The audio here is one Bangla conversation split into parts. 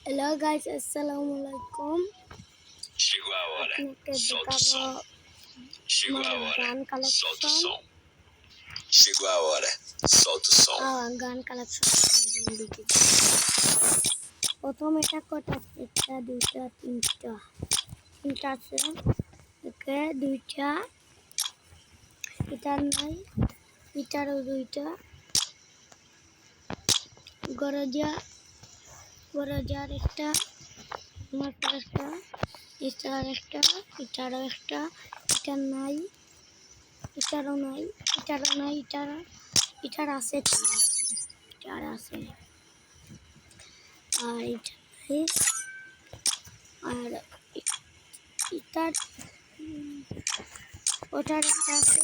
Hello guys, assalamualaikum. Chegou a hora. Solta o som. Chegou a hora. Solta o som. Chegou a hora. Solta o som. গান কালেকশন প্রথম এটা কটা একটা দুইটা তিনটা আছে ওকে দুইটা এটার নাই এটারও দুইটা গরজার একটা আমার একটা এটার একটা এটারও একটা এটার নাই এটারও নাই এটার আছে এটার আছে আর এটা নাই আর এটার ওটার একটা আছে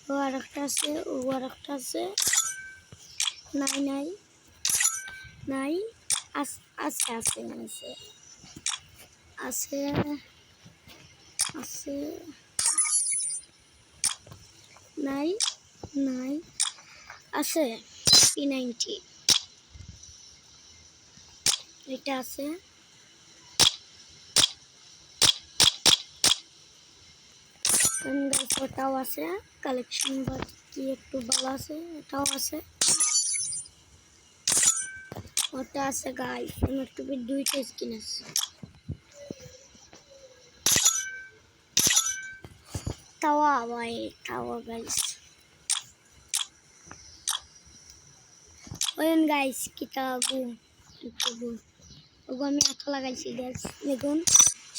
ও আর একটা আছে ও আর একটা আছে নাই আছে নাই আছে P90 এটা আছে ওটাও আছে কালেকশন বাকি একটু ভালো আছে এটাও আছে ওটা আছে গাইস আমার টুপি দুইটা স্কিন আছে তাওয়া গাইস ওয়েন গাইস কিতাবু ওগো আমি আঁকা লাগাইছি গাইস দেখুন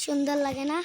সুন্দর লাগে না